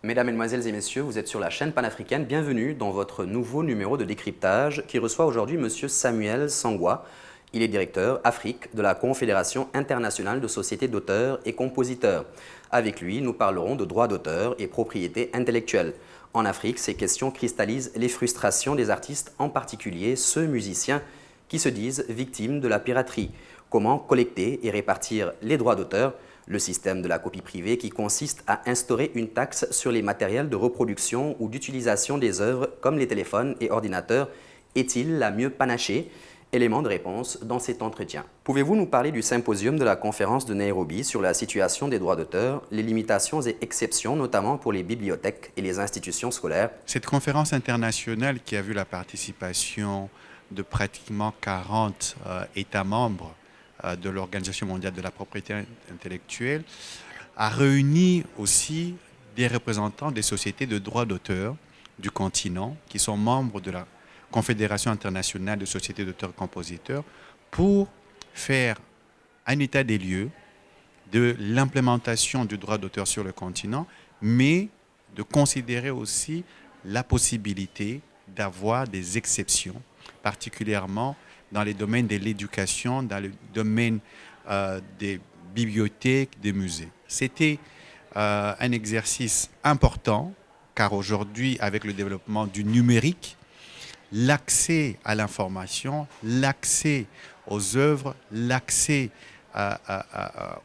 Mesdames, Mesdemoiselles et Messieurs, vous êtes sur la chaîne panafricaine. Bienvenue dans votre nouveau numéro de décryptage qui reçoit aujourd'hui Monsieur Samuel Sangwa. Il est directeur Afrique de la Confédération internationale de sociétés d'auteurs et compositeurs. Avec lui, nous parlerons de droits d'auteur et propriété intellectuelle. En Afrique, ces questions cristallisent les frustrations des artistes, en particulier ceux musiciens qui se disent victimes de la piraterie. Comment collecter et répartir les droits d'auteur ? Le système de la copie privée qui consiste à instaurer une taxe sur les matériels de reproduction ou d'utilisation des œuvres comme les téléphones et ordinateurs est-il la mieux panachée? Élément de réponse dans cet entretien. Pouvez-vous nous parler du symposium de la conférence de Nairobi sur la situation des droits d'auteur, les limitations et exceptions, notamment pour les bibliothèques et les institutions scolaires? Cette conférence internationale qui a vu la participation de pratiquement 40 États membres de l'Organisation mondiale de la propriété intellectuelle a réuni aussi des représentants des sociétés de droits d'auteur du continent qui sont membres de la Confédération internationale de sociétés d'auteurs et compositeurs pour faire un état des lieux de l'implémentation du droit d'auteur sur le continent, mais de considérer aussi la possibilité d'avoir des exceptions, particulièrement dans les domaines de l'éducation, dans le domaine des bibliothèques, des musées. C'était un exercice important, car aujourd'hui, avec le développement du numérique, l'accès à l'information, l'accès aux œuvres, l'accès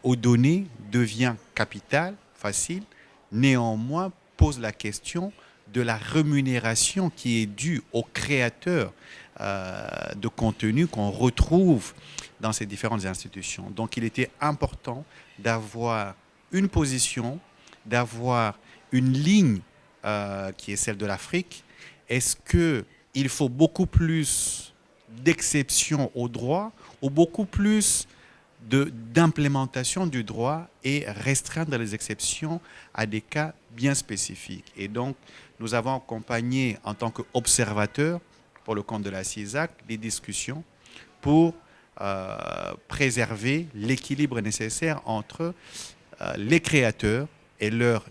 aux données devient capital, facile. Néanmoins, pose la question de la rémunération qui est due aux créateurs de contenu qu'on retrouve dans ces différentes institutions. Donc, il était important d'avoir une position, d'avoir une ligne qui est celle de l'Afrique. Est-ce qu'il faut beaucoup plus d'exceptions au droit ou beaucoup plus d'implémentation du droit et restreindre les exceptions à des cas bien spécifiques? Et donc, nous avons accompagné en tant qu'observateurs pour le compte de la CISAC des discussions pour préserver l'équilibre nécessaire entre les créateurs et leur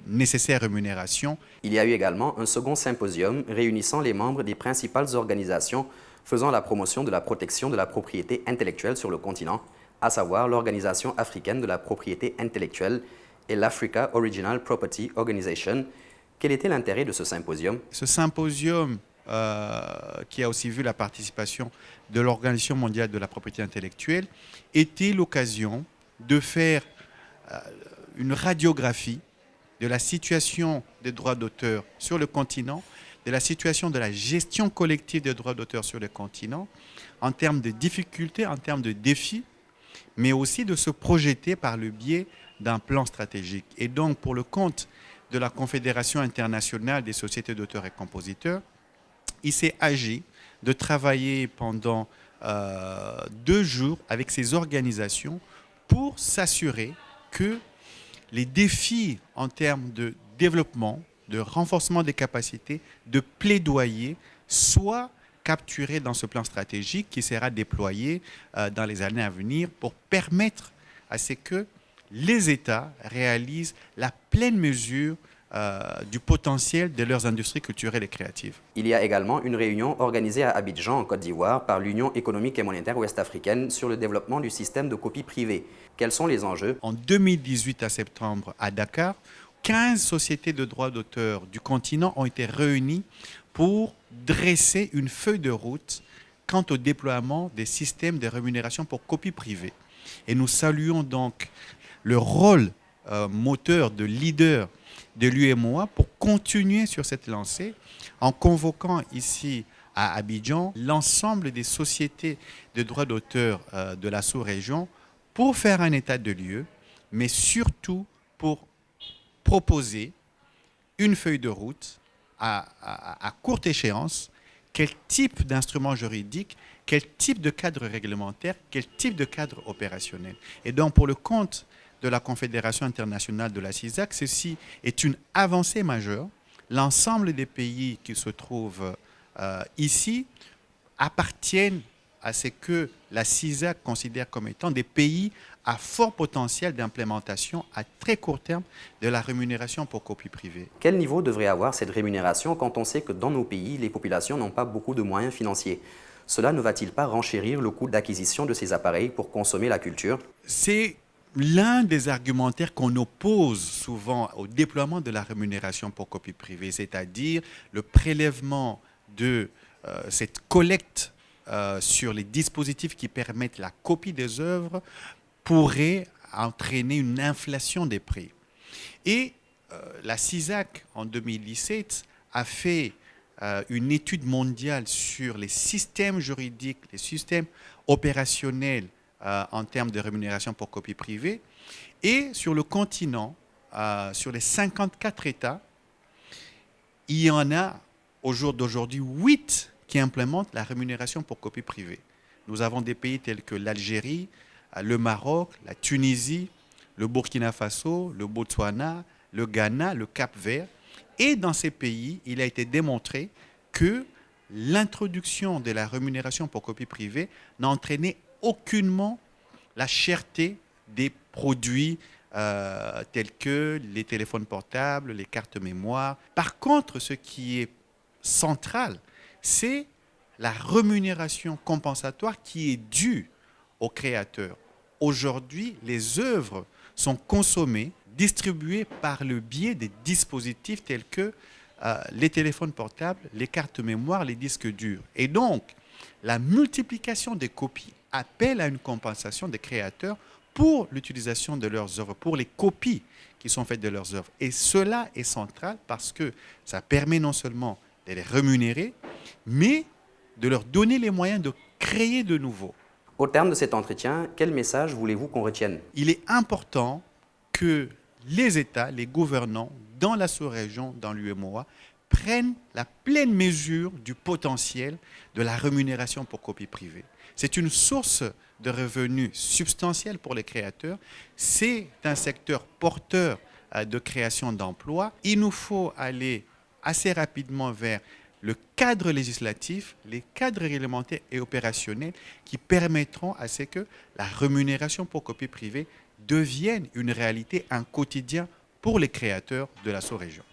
nécessaire rémunération. Il y a eu également un second symposium réunissant les membres des principales organisations faisant la promotion de la protection de la propriété intellectuelle sur le continent, à savoir l'Organisation africaine de la propriété intellectuelle et l'Africa Original Property Organization. Quel était l'intérêt de ce symposium? Ce symposium, qui a aussi vu la participation de l'Organisation mondiale de la propriété intellectuelle, était l'occasion de faire une radiographie de la situation des droits d'auteur sur le continent, de la situation de la gestion collective des droits d'auteur sur le continent, en termes de difficultés, en termes de défis, mais aussi de se projeter par le biais d'un plan stratégique. Et donc, pour le compte de la Confédération internationale des sociétés d'auteurs et compositeurs, il s'est agi de travailler pendant 2 jours avec ces organisations pour s'assurer que les défis en termes de développement, de renforcement des capacités, de plaidoyer soient capturés dans ce plan stratégique qui sera déployé dans les années à venir pour permettre à ce que les États réalisent la pleine mesure du potentiel de leurs industries culturelles et créatives. Il y a également une réunion organisée à Abidjan, en Côte d'Ivoire, par l'Union économique et monétaire ouest-africaine sur le développement du système de copie privée. Quels sont les enjeux? En 2018 à septembre, à Dakar, 15 sociétés de droits d'auteur du continent ont été réunies pour dresser une feuille de route quant au déploiement des systèmes de rémunération pour copie privée. Et nous saluons donc le rôle moteur de leader de l'UEMOA pour continuer sur cette lancée en convoquant ici à Abidjan l'ensemble des sociétés de droits d'auteur de la sous-région pour faire un état de lieu, mais surtout pour proposer une feuille de route à courte échéance, quel type d'instrument juridique, quel type de cadre réglementaire, quel type de cadre opérationnel. Et donc, pour le compte de la Confédération internationale de la CISAC, ceci est une avancée majeure. L'ensemble des pays qui se trouvent ici appartiennent à ce que la CISAC considère comme étant des pays à fort potentiel d'implémentation à très court terme de la rémunération pour copie privée. Quel niveau devrait avoir cette rémunération quand on sait que dans nos pays, les populations n'ont pas beaucoup de moyens financiers? Cela ne va-t-il pas renchérir le coût d'acquisition de ces appareils pour consommer la culture? C'est l'un des argumentaires qu'on oppose souvent au déploiement de la rémunération pour copie privée, c'est-à-dire le prélèvement de cette collecte sur les dispositifs qui permettent la copie des œuvres pourrait entraîner une inflation des prix. Et la CISAC, en 2017, a fait une étude mondiale sur les systèmes juridiques, les systèmes opérationnels en termes de rémunération pour copie privée. Et sur le continent, sur les 54 États, il y en a au jour d'aujourd'hui 8 qui implémentent la rémunération pour copie privée. Nous avons des pays tels que l'Algérie, le Maroc, la Tunisie, le Burkina Faso, le Botswana, le Ghana, le Cap-Vert. Et dans ces pays, il a été démontré que l'introduction de la rémunération pour copie privée n'a entraîné aucunement la cherté des produits tels que les téléphones portables, les cartes mémoire. Par contre, ce qui est central, c'est la rémunération compensatoire qui est due aux créateurs. Aujourd'hui, les œuvres sont consommées, distribuées par le biais des dispositifs tels que les téléphones portables, les cartes mémoire, les disques durs. Et donc, la multiplication des copies appelle à une compensation des créateurs pour l'utilisation de leurs œuvres, pour les copies qui sont faites de leurs œuvres. Et cela est central parce que ça permet non seulement de les rémunérer, mais de leur donner les moyens de créer de nouveau. Au terme de cet entretien, quel message voulez-vous qu'on retienne? Il est important que les États, les gouvernants, dans la sous-région, dans l'UEMOA, prennent la pleine mesure du potentiel de la rémunération pour copie privée. C'est une source de revenus substantielle pour les créateurs. C'est un secteur porteur de création d'emplois. Il nous faut aller assez rapidement vers le cadre législatif, les cadres réglementaires et opérationnels qui permettront à ce que la rémunération pour copie privée devienne une réalité, un quotidien pour les créateurs de la sous-région.